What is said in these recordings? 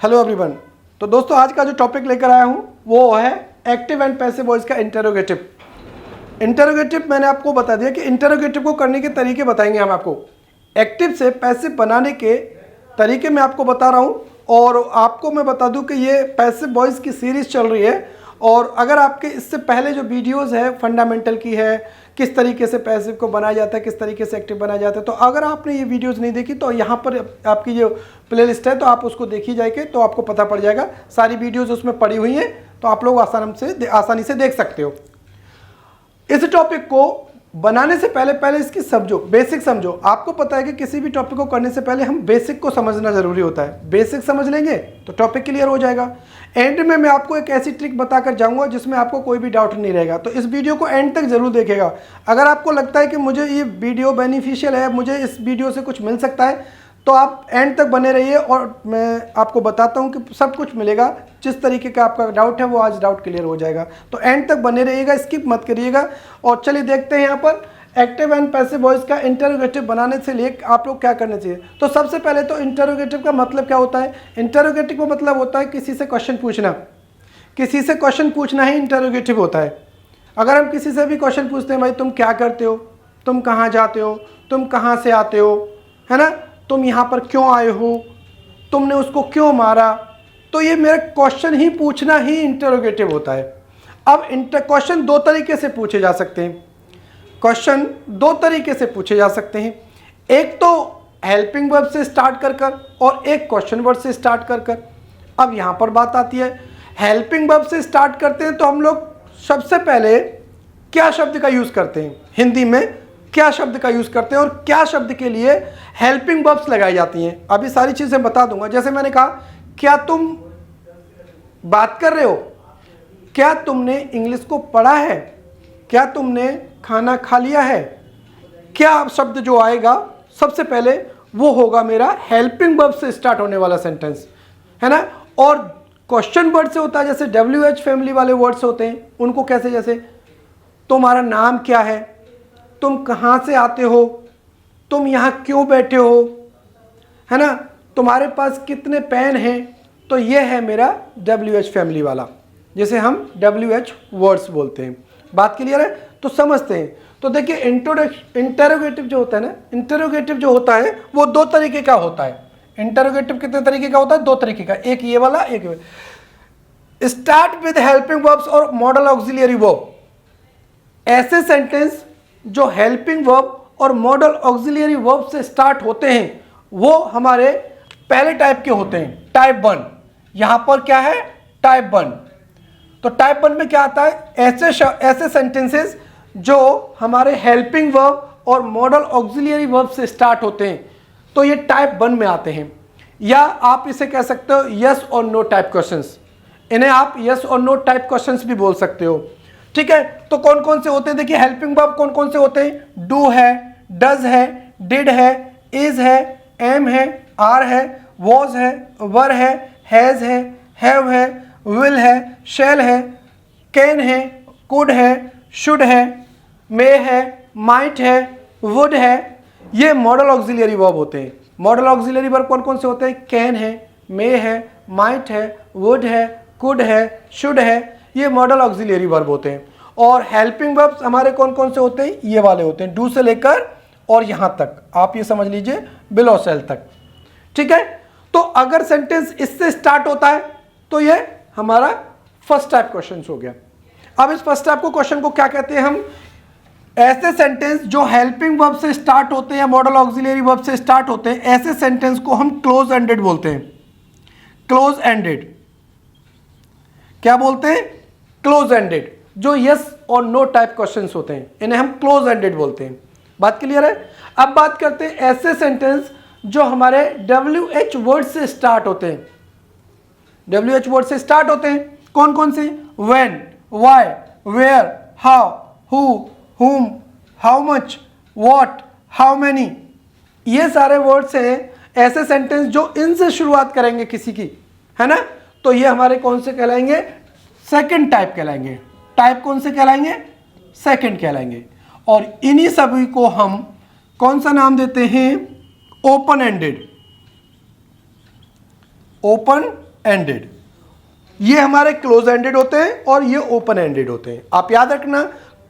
Hello everyone. तो दोस्तों आज का जो टॉपिक लेकर आया हूँ वो है एक्टिव एंड पैसिव वॉइस का इंटरोगेटिव। इंटरोगेटिव मैंने आपको बता दिया कि इंटरोगेटिव को करने के तरीके बताएंगे हम आपको। एक्टिव से पैसिव बनाने के तरीके मैं आपको बता रहा हूँ और आपको मैं बता दूँ कि ये पैसिव वॉइस की सीरीज़ चल रही है। और अगर आपके इससे पहले जो वीडियोस है फंडामेंटल की है, किस तरीके से पैसिव को बनाया जाता है, किस तरीके से एक्टिव बनाया जाता है, तो अगर आपने ये वीडियोस नहीं देखी तो यहाँ पर आपकी जो प्लेलिस्ट है तो आप उसको देखी जाएगी तो आपको पता पड़ जाएगा। सारी वीडियोस उसमें पड़ी हुई हैं तो आप लोग आसानी से देख सकते हो। इस टॉपिक को बनाने से पहले इसकी समझो, बेसिक समझो। आपको पता है कि किसी भी टॉपिक को करने से पहले हम बेसिक को समझना जरूरी होता है। बेसिक समझ लेंगे तो टॉपिक क्लियर हो जाएगा। एंड में मैं आपको एक ऐसी ट्रिक बताकर जाऊंगा जिसमें आपको कोई भी डाउट नहीं रहेगा। तो इस वीडियो को एंड तक जरूर देखिएगा। अगर आपको लगता है कि मुझे ये वीडियो बेनिफिशियल है, मुझे इस वीडियो से कुछ मिल सकता है, तो आप एंड तक बने रहिए और मैं आपको बताता हूं कि सब कुछ मिलेगा। जिस तरीके का आपका डाउट है वो आज डाउट क्लियर हो जाएगा। तो एंड तक बने रहिएगा, स्किप मत करिएगा। और चलिए देखते हैं यहाँ पर एक्टिव एंड पैसिव वॉइस का इंटरोगेटिव बनाने से लिए आप लोग क्या करना चाहिए। तो सबसे पहले तो इंटरोगेटिव का मतलब क्या होता है। इंटरोगेटिव का मतलब होता है किसी से क्वेश्चन पूछना। किसी से क्वेश्चन पूछना ही इंटरोगेटिव होता है। अगर हम किसी से भी क्वेश्चन पूछते हैं, भाई तुम क्या करते हो, तुम कहाँ जाते हो, तुम कहाँ से आते हो, है ना, तुम यहाँ पर क्यों आए हो, तुमने उसको क्यों मारा, तो ये मेरा क्वेश्चन ही पूछना ही इंटरोगेटिव होता है। अब क्वेश्चन दो तरीके से पूछे जा सकते हैं। क्वेश्चन दो तरीके से पूछे जा सकते हैं। एक तो हेल्पिंग वर्ब से स्टार्ट कर और एक क्वेश्चन वर्ड से स्टार्ट कर। अब यहाँ पर बात आती है, हेल्पिंग वर्ब से स्टार्ट करते हैं तो हम लोग सबसे पहले क्या शब्द का यूज़ करते हैं, हिंदी में क्या शब्द का यूज़ करते हैं और क्या शब्द के लिए हेल्पिंग वर्ब्स लगाई जाती हैं। अभी सारी चीज़ें बता दूंगा। जैसे मैंने कहा, क्या तुम बात कर रहे हो, क्या तुमने इंग्लिश को पढ़ा है, क्या तुमने खाना खा लिया है, क्या शब्द जो आएगा सबसे पहले वो होगा मेरा हेल्पिंग वर्ब से स्टार्ट होने वाला सेंटेंस, है ना। और क्वेश्चन वर्ड से होता है, जैसे WH फैमिली वाले वर्ड्स होते हैं उनको कैसे, जैसे तुम्हारा नाम क्या है, तुम कहाँ से आते हो, तुम यहाँ क्यों बैठे हो, है ना, तुम्हारे पास कितने पेन हैं। तो ये है मेरा WH फैमिली वाला, जिसे हम WH वर्ड्स बोलते हैं। बात क्लियर है, तो समझते हैं। तो देखिए इंटरोगेटिव जो होता है ना, इंटरोगेटिव जो होता है वो दो तरीके का होता है। इंटरोगेटिव कितने तरीके का होता है, दो तरीके का, एक ये वाला, एक स्टार्ट विद हेल्पिंग वर्ब्स और मॉडल ऑक्सिलियरी वर्ब। ऐसे सेंटेंस जो हेल्पिंग वर्ब और मॉडल ऑक्सिलियरी वर्ब से स्टार्ट होते हैं वो हमारे पहले टाइप के होते हैं, टाइप 1। यहां पर क्या है, टाइप 1। तो टाइप 1 में क्या आता है, ऐसे सेंटेंसेस जो हमारे हेल्पिंग वर्ब और मॉडल ऑक्सिलियरी वर्ब से स्टार्ट होते हैं, तो ये टाइप 1 में आते हैं। या आप इसे कह सकते हो यस और नो टाइप क्वेश्चंस। इन्हें आप यस और नो टाइप क्वेश्चंस भी बोल सकते हो, ठीक है। तो कौन कौन से होते हैं, देखिए हेल्पिंग वर्ब कौन कौन से होते हैं, डू है, डज है, डिड है, इज है, एम है, आर है, वॉज है, वर है, हैज है, हैव है, विल है, शैल है, कैन है, कुड है, शुड है, मे है, माइट है, वुड है। ये मॉडल ऑक्सिलियरी वर्ब होते हैं। मॉडल ऑक्सिलियरी वर्ब कौन कौन से होते हैं, कैन है, मे है, माइट है, वुड है, कुड है, शुड है। ये मॉडल ऑक्सिलियरी वर्ब होते हैं। और हेल्पिंग वर्ब्स हमारे कौन कौन से होते हैं, ये वाले होते हैं, डू से लेकर और यहां तक, आप ये समझ लीजिए बिलो सेल तक, ठीक है। तो अगर सेंटेंस इससे स्टार्ट होता है तो ये हमारा फर्स्ट टाइप क्वेश्चन हो गया। अब इस फर्स्ट टाइप को क्वेश्चन को क्या कहते हैं हम, ऐसे सेंटेंस जो हेल्पिंग वर्ब से स्टार्ट होते हैं या मॉडल ऑक्सिलियरी वर्ब से स्टार्ट होते हैं, ऐसे सेंटेंस को हम क्लोज एंडेड बोलते हैं। क्लोज एंडेड क्या बोलते हैं, क्लोज एंडेड। जो यस और नो टाइप क्वेश्चंस होते हैं इन्हें हम क्लोज एंडेड बोलते हैं। बात क्लियर है। अब बात करते हैं ऐसे सेंटेंस जो हमारे WH वर्ड से स्टार्ट होते हैं। WH वर्ड से स्टार्ट होते हैं कौन कौन से, when, why, where, how, who, whom, how much, what, how many. ये सारे वर्ड्स हैं ऐसे सेंटेंस जो इनसे शुरुआत करेंगे किसी की, है ना। तो ये हमारे कौन से कहलाएंगे, सेकंड टाइप कहलाएंगे। टाइप कौन से कहलाएंगे, सेकंड कहलाएंगे। और इन्हीं सभी को हम कौन सा नाम देते हैं, ओपन एंडेड। ओपन एंडेड, ये हमारे क्लोज एंडेड होते हैं और ये ओपन एंडेड होते हैं। आप याद रखना,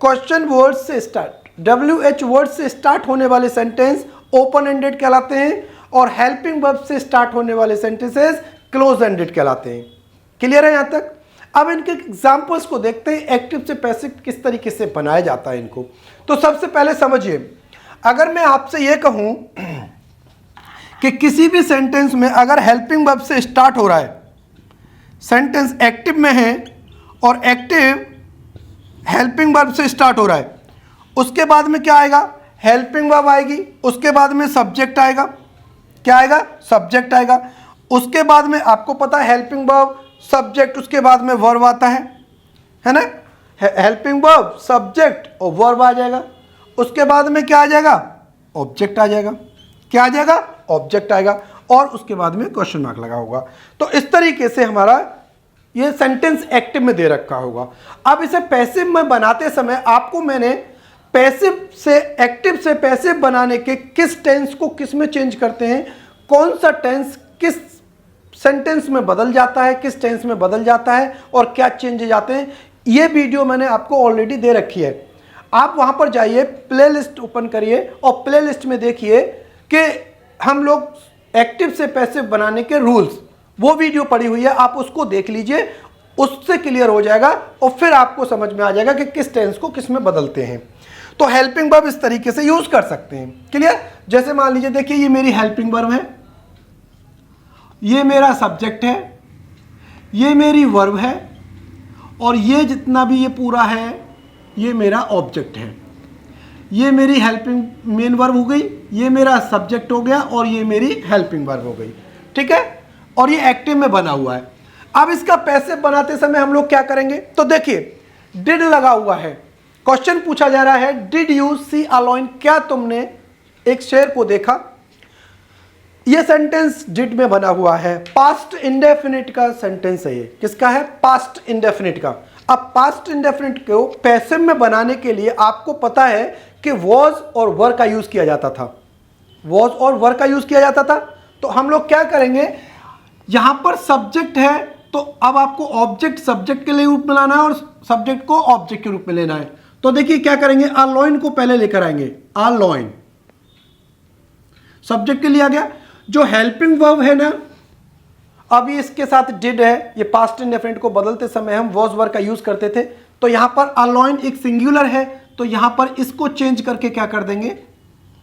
क्वेश्चन वर्ड से स्टार्ट, WH वर्ड से स्टार्ट होने वाले सेंटेंस ओपन एंडेड कहलाते हैं और हेल्पिंग वर्ब से स्टार्ट होने वाले सेंटेंसेस क्लोज एंडेड कहलाते हैं। क्लियर है यहां तक? अब इनके एग्जांपल्स को देखते हैं, एक्टिव से पैसिव किस तरीके से बनाया जाता है इनको। तो सबसे पहले समझिए, अगर मैं आपसे यह कहूं कि किसी भी सेंटेंस में अगर हेल्पिंग वर्ब से स्टार्ट हो रहा है, सेंटेंस एक्टिव में है और एक्टिव हेल्पिंग वर्ब से स्टार्ट हो रहा है, उसके बाद में क्या आएगा? हेल्पिंग वर्ब आएगी, उसके बाद में सब्जेक्ट आएगा। क्या आएगा? सब्जेक्ट आएगा। उसके बाद में आपको पता है हेल्पिंग वर्ब सब्जेक्ट, उसके बाद में वर्ब आता है ना? हेल्पिंग वर्ब सब्जेक्ट और वर्ब आ जाएगा। उसके बाद में क्या आ जाएगा? ऑब्जेक्ट आ जाएगा। क्या आ जाएगा? ऑब्जेक्ट आएगा और उसके बाद में क्वेश्चन मार्क लगा होगा। तो इस तरीके से हमारा ये सेंटेंस एक्टिव में दे रखा होगा। अब इसे पैसिव में बनाते समय आपको मैंने पैसिव से एक्टिव से पैसिव बनाने के किस टेंस को किस में चेंज करते हैं, कौन सा टेंस किस सेंटेंस में बदल जाता है, किस टेंस में बदल जाता है और क्या चेंजेज आते हैं, ये वीडियो मैंने आपको ऑलरेडी दे रखी है। आप वहां पर जाइए, प्लेलिस्ट ओपन करिए और प्लेलिस्ट में देखिए कि हम लोग एक्टिव से पैसिव बनाने के रूल्स, वो वीडियो पड़ी हुई है, आप उसको देख लीजिए, उससे क्लियर हो जाएगा और फिर आपको समझ में आ जाएगा कि किस टेंस को किस में बदलते हैं। तो हेल्पिंग वर्ब इस तरीके से यूज कर सकते हैं। क्लियर? जैसे मान लीजिए, देखिए ये मेरी हेल्पिंग वर्ब है, ये मेरा सब्जेक्ट है, ये मेरी वर्ब है और ये जितना भी ये पूरा है ये मेरा ऑब्जेक्ट है। ये मेरी हेल्पिंग मेन वर्ब हो गई, ये मेरा सब्जेक्ट हो गया और ये मेरी हेल्पिंग वर्ब हो गई। ठीक है? और ये एक्टिव में बना हुआ है। अब इसका पैसिव बनाते समय हम लोग क्या करेंगे? तो देखिए, डिड लगा हुआ है, क्वेश्चन पूछा जा रहा है, did you see a lion? क्या तुमने एक शेर को देखा? ये सेंटेंस डिड में बना हुआ है, पास्ट इंडेफिनिट का सेंटेंस है। ये किसका है? पास्ट इंडेफिनिट का। अब पास्ट इंडेफिनिट को पैसिव में बनाने के लिए आपको पता है कि वॉज और वर का यूज किया जाता था। वॉज और वर का यूज किया जाता था। तो हम लोग क्या करेंगे, यहां पर सब्जेक्ट है तो अब आपको ऑब्जेक्ट सब्जेक्ट के लिए रूप में लाना है और सब्जेक्ट को ऑब्जेक्ट के रूप में लेना है। तो देखिए क्या करेंगे, अ लॉइन को पहले लेकर आएंगे, अ लॉइन सब्जेक्ट के लिए आ गया। जो हेल्पिंग वर्ब है ना, अभी इसके साथ डिड है, ये पास्ट इंडेफिनिट को बदलते समय हम वॉज वर का यूज करते थे। तो यहां पर अ लॉइन एक सिंगुलर है, तो यहां पर इसको चेंज करके क्या कर देंगे,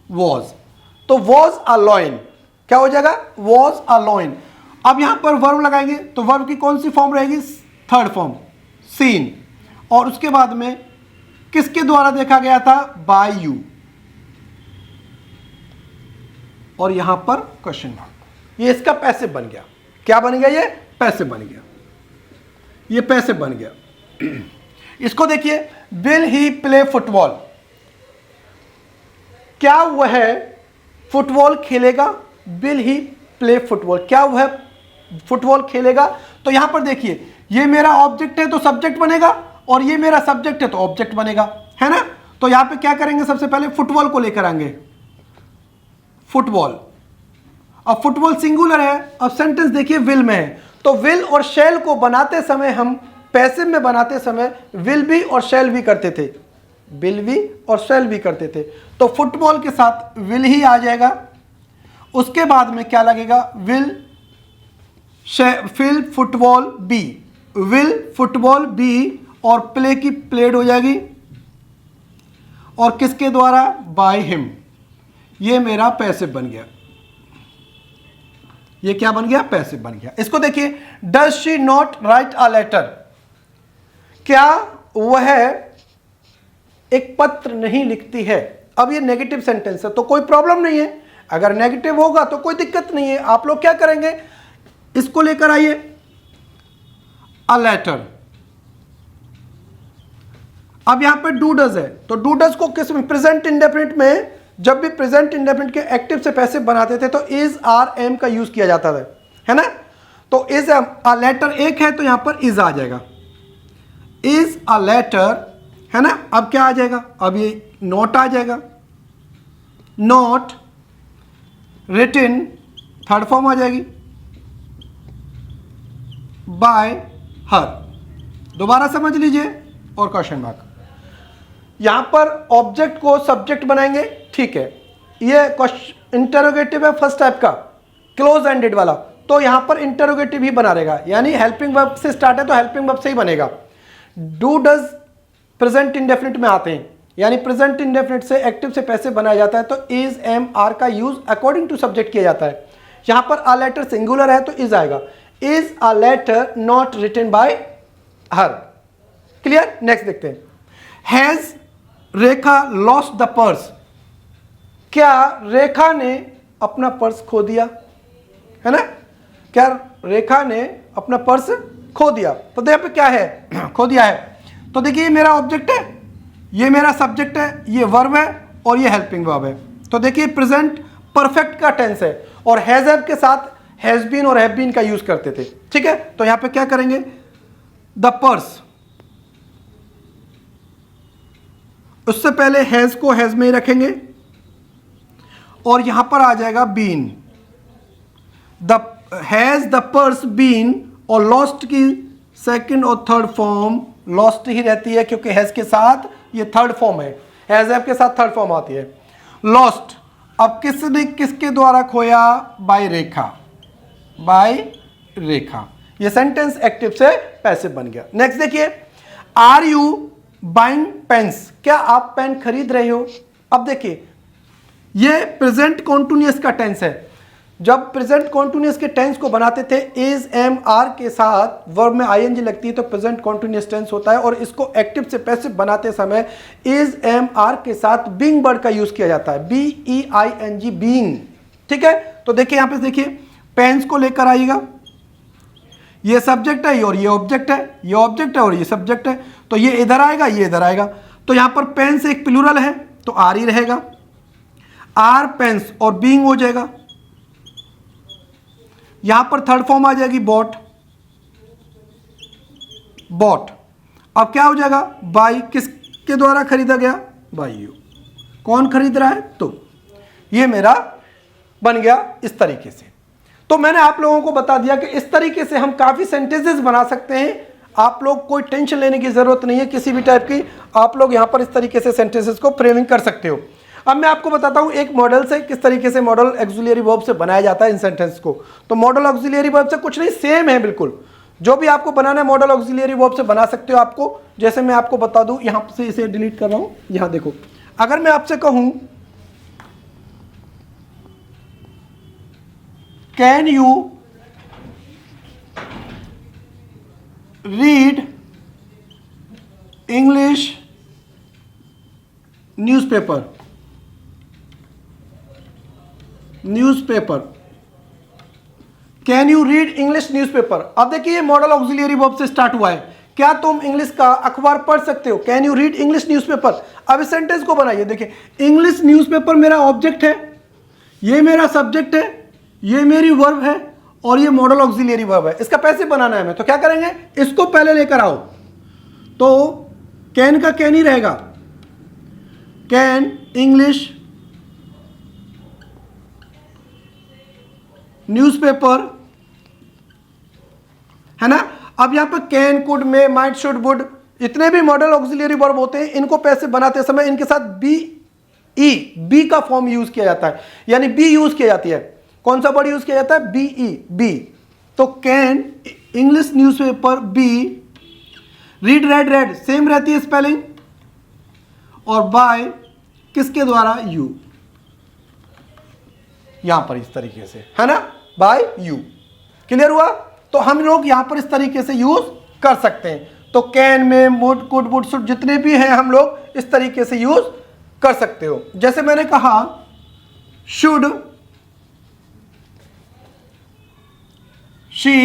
वॉज। तो वॉज अ लॉइन क्या हो जाएगा, वॉज अ लॉइन। अब यहां पर वर्ब लगाएंगे तो वर्ब की कौन सी फॉर्म रहेगी, थर्ड फॉर्म, सीन। और उसके बाद में किसके द्वारा देखा गया था, बाय यू। और यहां पर क्वेश्चन मार्क, ये इसका पैसिव बन गया। क्या बन गया, ये पैसिव बन गया, ये पैसिव बन गया। इसको देखिए, विल ही प्ले फुटबॉल? क्या वह फुटबॉल खेलेगा? Will he play football? क्या वह फुटबॉल खेलेगा? तो यहां पर देखिए, ये मेरा ऑब्जेक्ट है तो सब्जेक्ट बनेगा और ये मेरा सब्जेक्ट है तो ऑब्जेक्ट बनेगा, है ना? तो यहां पे क्या करेंगे, सबसे पहले फुटबॉल को लेकर आएंगे, फुटबॉल। अब फुटबॉल सिंगुलर है, अब सेंटेंस देखिए विल में है, तो विल और शैल को बनाते समय हम पैसिव में बनाते समय विल भी और शैल भी करते थे, विल भी और शैल भी करते थे। तो फुटबॉल के साथ विल ही आ जाएगा। उसके बाद में क्या लगेगा, will football be, will football be और प्ले की प्लेड हो जाएगी और किसके द्वारा, बाय हिम। ये मेरा पैसिव बन गया, ये क्या बन गया, पैसिव बन गया। इसको देखिए, does she not write a letter? क्या वह एक पत्र नहीं लिखती है? अब ये नेगेटिव सेंटेंस है तो कोई प्रॉब्लम नहीं है, अगर नेगेटिव होगा तो कोई दिक्कत नहीं है। आप लोग क्या करेंगे, इसको लेकर आइए, अ लेटर। अब यहां पे डू डज है, तो डू डज को किस में, प्रेजेंट इंडेफिनिट में, जब भी प्रेजेंट इंडेफिनिट के एक्टिव से पैसिव बनाते थे तो इज आर एम का यूज किया जाता था, है ना? तो इज अ लेटर एक है तो यहां पर इज आ जाएगा, इज अ लेटर, है ना? अब क्या आ जाएगा, अब ये नोट आ जाएगा, नोट रिटन, थर्ड फॉर्म आ जाएगी। बाय हर। दोबारा समझ लीजिए और क्वेश्चन मार्क। यहां पर ऑब्जेक्ट को सब्जेक्ट बनाएंगे, ठीक है। ये इंटरोगेटिव है फर्स्ट टाइप का, क्लोज एंडेड वाला, तो यहां पर इंटरोगेटिव ही बना रहेगा, यानी हेल्पिंग वर्ब से स्टार्ट है तो हेल्पिंग वर्ब से ही बनेगा। डू डज प्रेजेंट इंडेफिनिट में आते हैं, यानी प्रेजेंट इंडेफिनिट से एक्टिव से पैसिव बनाया जाता है, तो इज एम आर का यूज अकॉर्डिंग टू सब्जेक्ट किया जाता है। यहां पर अ लेटर सिंगुलर है तो इज आएगा। Is a letter not written by her. Clear? Next देखते हैं। Has Rekha lost the purse, क्या रेखा ने अपना पर्स खो दिया, है ना? क्या रेखा ने अपना पर्स खो दिया? तो देखो पे क्या है, खो दिया है। तो देखिए ये मेरा ऑब्जेक्ट है, ये मेरा सब्जेक्ट है, ये वर्ब है और ये हेल्पिंग वर्ब है। तो देखिए प्रेजेंट परफेक्ट का टेंस है और हैज हैव के साथ हैज बीन और हैव बीन का यूज करते थे, ठीक है। तो यहां पे क्या करेंगे, द पर्स, उससे पहले हैज को हैज में ही रखेंगे और यहां पर आ जाएगा been. The has the purse been, और लॉस्ट की सेकंड और थर्ड फॉर्म लॉस्ट ही रहती है क्योंकि हैज के साथ ये थर्ड फॉर्म है, हैज हैव के साथ थर्ड फॉर्म आती है। लॉस्ट, अब किसने किसके द्वारा खोया? बाय रेखा, बाय रेखा। ये सेंटेंस एक्टिव से पैसिव बन गया। नेक्स्ट देखिए, आर यू बाइंग पेन्स, क्या आप पेन खरीद रहे हो? अब देखिए ये प्रेजेंट कॉन्टिन्यूअस का टेंस है। जब प्रेजेंट कॉन्टिन्यूअस के टेंस को बनाते थे इज एम आर के साथ वर्ब में आईएनजी लगती है तो प्रेजेंट कॉन्टिन्यूअस टेंस होता है, और इसको एक्टिव से पैसिव बनाते समय इज एम आर के साथ बीइंग वर्ड का यूज किया जाता है, B E I N G, being, ठीक है। तो देखिए यहां पे देखिए पेन्स को लेकर आइएगा, ये सब्जेक्ट है और ये ऑब्जेक्ट है, ये ऑब्जेक्ट है और ये सब्जेक्ट है, तो ये इधर आएगा, ये इधर आएगा। तो यहां पर पेन्स एक प्लूरल है तो आर ही रहेगा, आर पेन्स और बीइंग हो जाएगा। यहां पर थर्ड फॉर्म आ जाएगी बॉट, बॉट। अब क्या हो जाएगा, बाई, किसके द्वारा खरीदा गया? By you. कौन खरीद रहा है? तो ये मेरा बन गया इस तरीके से। तो मैंने आप लोगों को बता दिया कि इस तरीके से हम काफी सेंटेंसेस बना सकते हैं। आप लोग कोई टेंशन लेने की जरूरत नहीं है किसी भी टाइप की, आप लोग यहां पर इस तरीके से सेंटेंसेस को फ्रेमिंग कर सकते हो। अब मैं आपको बताता हूं एक मॉडल से किस तरीके से मॉडल ऑक्सिलियरी वर्ब से बनाया जाता है इन सेंटेंस को। तो मॉडल ऑक्सिलियरी वर्ब से कुछ नहीं, सेम है बिल्कुल, जो भी आपको बनाना है मॉडल ऑक्सिलियरी वर्ब से बना सकते हो। आपको जैसे मैं आपको बता दूं, यहां से इसे डिलीट कर रहा हूं, यहां देखो, अगर मैं आपसे कहूं can you read English newspaper, newspaper, can you read English newspaper. अब देखिए ये मॉडल ऑक्सिलियरी वर्ब से स्टार्ट हुआ है, क्या तुम इंग्लिश का अखबार पढ़ सकते हो? Can you read English newspaper. अब इस सेंटेंस को बनाइए, देखिए इंग्लिश न्यूज़पेपर मेरा ऑब्जेक्ट है, ये मेरा सब्जेक्ट है, ये मेरी वर्ब है और ये मॉडल ऑक्सिलियरी वर्ब है। इसका पैसिव बनाना है हमें, तो क्या करेंगे, इसको पहले लेकर आओ। तो कैन का कैन ही रहेगा, कैन इंग्लिश न्यूज़पेपर, है ना। अब यहां पर can, could, may, might, should, would, इतने भी मॉडल ऑक्सिलियरी वर्ब होते हैं, इनको पैसिव बनाते समय इनके साथ बी ई, बी का फॉर्म यूज किया जाता है, यानी बी यूज किया जाती है। कौन सा वर्ड यूज किया जाता है? B E, B. तो can English newspaper, B, read, red, red same रहती है स्पेलिंग, और बाय किसके द्वारा? यू, यहां पर इस तरीके से, है ना, बाय यू। क्लियर हुआ? तो हम लोग यहां पर इस तरीके से यूज कर सकते हैं। तो कैन में वुड, कुड, वुड, शुड जितने भी हैं हम लोग इस तरीके से यूज कर सकते हो। जैसे मैंने कहा should she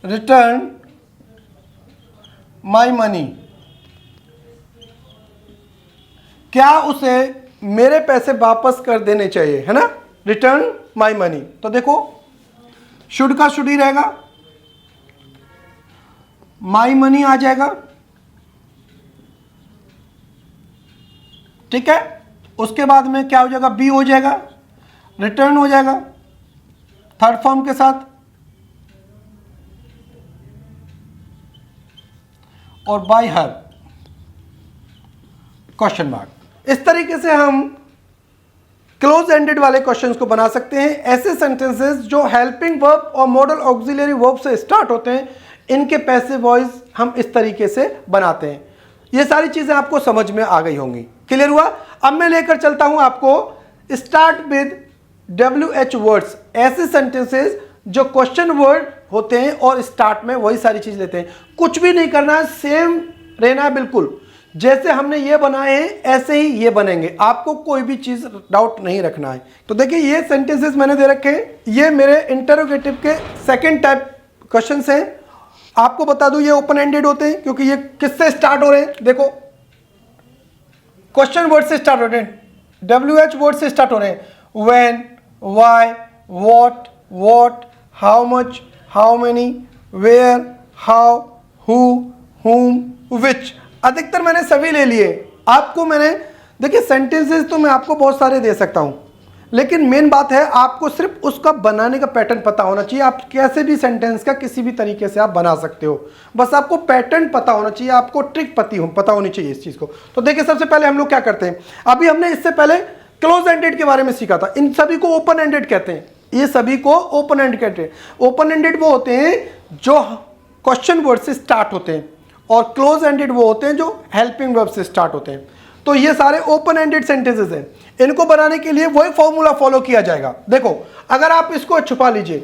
return my money, क्या उसे मेरे पैसे वापस कर देने चाहिए, है ना, रिटर्न माई मनी। तो देखो शुड का शुड ही रहेगा, माई मनी आ जाएगा, ठीक है। उसके बाद में क्या हो जाएगा, बी हो जाएगा, रिटर्न हो जाएगा थर्ड फॉर्म के साथ, और बाय हर क्वेश्चन मार्क। इस तरीके से हम क्लोज एंडेड वाले क्वेश्चंस को बना सकते हैं। ऐसे सेंटेंसेस जो हेल्पिंग वर्ब और मॉडल ऑक्सिलरी वर्ब से स्टार्ट होते हैं, इनके पैसिव वॉइस हम इस तरीके से बनाते हैं। ये सारी चीजें आपको समझ में आ गई होंगी। क्लियर हुआ? अब मैं लेकर चलता हूं आपको स्टार्ट विद WH वर्ड्स, ऐसे सेंटेंसेस जो क्वेश्चन वर्ड होते हैं और स्टार्ट में वही सारी चीज लेते हैं। कुछ भी नहीं करना है, सेम रहना है बिल्कुल। जैसे हमने ये बनाए हैं ऐसे ही ये बनेंगे, आपको कोई भी चीज डाउट नहीं रखना है। तो देखिए ये सेंटेंसेस मैंने दे रखे हैं, ये मेरे इंटरोगेटिव के सेकंड टाइप क्वेश्चंस हैं। आपको बता दूं ये ओपन एंडेड होते हैं क्योंकि ये किससे स्टार्ट हो रहे हैं, देखो क्वेश्चन वर्ड से स्टार्ट हो रहे हैं, WH वर्ड से स्टार्ट हो रहे हैं। When, why, what, how much, how many, where, how, who, whom, which। अधिकतर मैंने सभी ले लिए। आपको मैंने देखिए सेंटेंसेस तो मैं आपको बहुत सारे दे सकता हूं, लेकिन मेन बात है आपको सिर्फ उसका बनाने का पैटर्न पता होना चाहिए। आप कैसे भी सेंटेंस का किसी भी तरीके से आप बना सकते हो, बस आपको पैटर्न पता होना चाहिए, आपको ट्रिक पता होनी चाहिए इस चीज को। तो देखिए सबसे पहले हम लोग क्या करते हैं, अभी हमने इससे पहले क्लोज एंडेड के बारे में सीखा था। इन सभी को ओपन एंडेड कहते हैं, ये सभी को ओपन एंडेड कहते हैं। ओपन एंडेड वो होते हैं जो क्वेश्चन वर्ड से स्टार्ट होते हैं, और क्लोज एंडेड वो होते हैं जो हेल्पिंग वर्ब से स्टार्ट होते हैं। तो ये सारे ओपन एंडेड सेंटेंसेस हैं। इनको बनाने के लिए वही फॉर्मूला फॉलो किया जाएगा। देखो अगर आप इसको छुपा लीजिए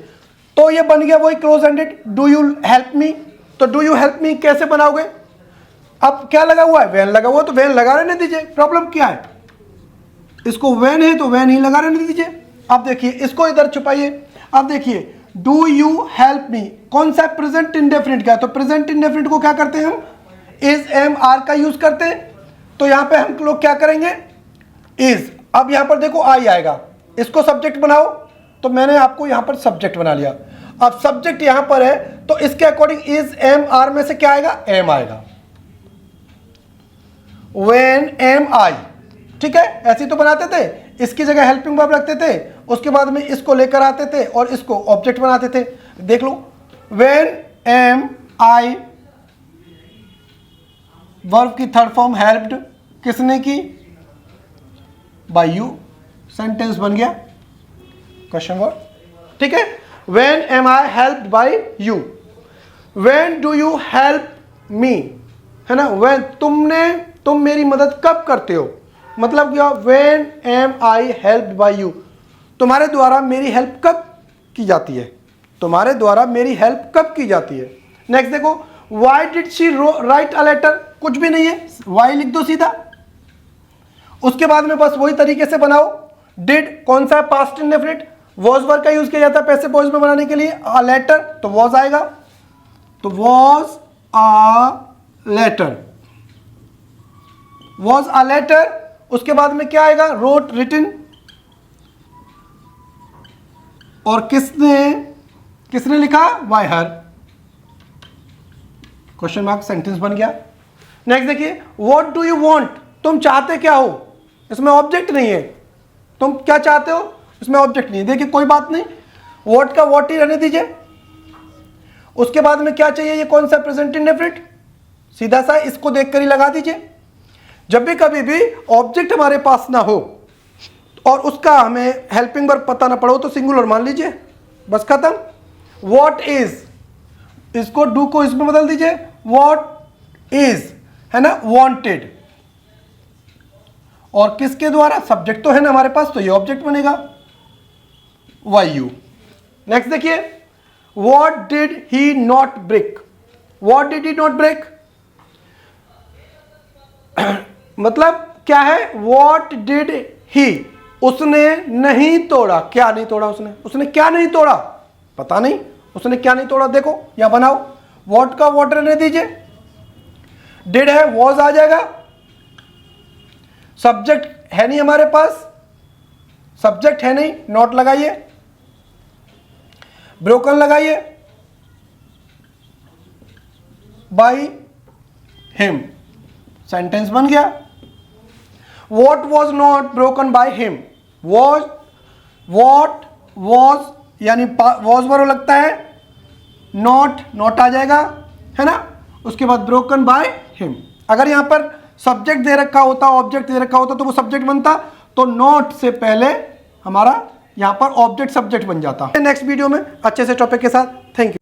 तो ये बन गया वही close ended, do you help मी। तो डू यू हेल्प मी कैसे बनाओगे, अब क्या लगा हुआ है, वैन लगा हुआ, तो वैन लगा रहने दीजिए, प्रॉब्लम क्या है, इसको वैन है तो वैन ही लगा रहने दीजिए। अब देखिए इसको इधर छुपाइए, अब देखिए डू यू हेल्प मी कौन सा प्रेजेंट इंडेफिनिट का है, तो प्रेजेंट इंडेफिनिट को क्या करते हैं हम, इज एम आर का यूज करते हैं। तो यहां पे हम लोग क्या करेंगे, इज। अब यहां पर देखो आई आएगा, इसको सब्जेक्ट बनाओ, तो मैंने आपको यहां पर सब्जेक्ट बना लिया। अब सब्जेक्ट यहां पर है तो इसके अकॉर्डिंग इज एम आर में से क्या आएगा, एम आएगा। व्हेन एम आई, ठीक है, ऐसे तो बनाते थे, इसकी जगह हेल्पिंग वर्ब रखते थे, उसके बाद में इसको लेकर आते थे और इसको ऑब्जेक्ट बनाते थे। देख लो व्हेन एम आई, वर्ब की थर्ड फॉर्म हेल्प्ड, किसने की, बाय यू, सेंटेंस बन गया क्वेश्चन वर्ड, ठीक है। When am I helped by you, when do you help me, है ना, व्हेन तुम मेरी मदद कब करते हो, मतलब क्या, when am I helped by you, तुम्हारे द्वारा मेरी हेल्प कब की जाती है, तुम्हारे द्वारा मेरी हेल्प कब की जाती है। नेक्स्ट देखो why did she write a letter, कुछ भी नहीं है, वाई लिख दो सीधा। उसके बाद में बस वही तरीके से बनाओ। डिड कौन सा है, पास्ट इंडेफिनिट, वॉज वर्ब का यूज किया जाता है पैसिव वॉइस में बनाने के लिए। अ लेटर तो वॉज आएगा, तो was a letter, was a letter. उसके बाद में क्या आएगा, रोट रिटन, और किसने लिखा, बाय हर, क्वेश्चन मार्क, सेंटेंस बन गया। नेक्स्ट देखिए व्हाट डू यू वांट, तुम चाहते क्या हो, इसमें ऑब्जेक्ट नहीं है, तुम क्या चाहते हो, इसमें ऑब्जेक्ट नहीं है। देखिए कोई बात नहीं, व्हाट का व्हाट ही रहने दीजिए। उसके बाद में क्या चाहिए, ये कौन सा प्रेजेंट इंडेफिनिट, सीधा सा इसको देखकर ही लगा दीजिए। जब भी कभी भी ऑब्जेक्ट हमारे पास ना हो और उसका हमें हेल्पिंग वर्ब पता ना पड़ो तो सिंगुलर मान लीजिए, बस खत्म। व्हाट इज, इसको डू को इसमें बदल दीजिए, व्हाट इज, है ना, वांटेड, और किसके द्वारा, सब्जेक्ट तो है ना हमारे पास, तो ये ऑब्जेक्ट बनेगा, वाई यू। नेक्स्ट देखिए what did he not break, what did he not break मतलब क्या है, व्हाट डिड ही, उसने नहीं तोड़ा, क्या नहीं तोड़ा, उसने क्या नहीं तोड़ा, पता नहीं उसने क्या नहीं तोड़ा। देखो यहां बनाओ, व्हाट का व्हाट रहने दीजिए, डिड है वॉज आ जाएगा, सब्जेक्ट है नहीं हमारे पास, सब्जेक्ट है नहीं, नॉट लगाइए, ब्रोकन लगाइए, बाय हिम, सेंटेंस बन गया। What was not broken by him, was, what was यानी वॉज वर्ब लगता है, नॉट आ जाएगा, है ना। उसके बाद ब्रोकन बाय हिम। अगर यहां पर सब्जेक्ट दे रखा होता, ऑब्जेक्ट दे रखा होता तो वो सब्जेक्ट बनता, तो नॉट से पहले हमारा यहां पर ऑब्जेक्ट सब्जेक्ट बन जाता। नेक्स्ट वीडियो में अच्छे से टॉपिक के साथ। Thank you.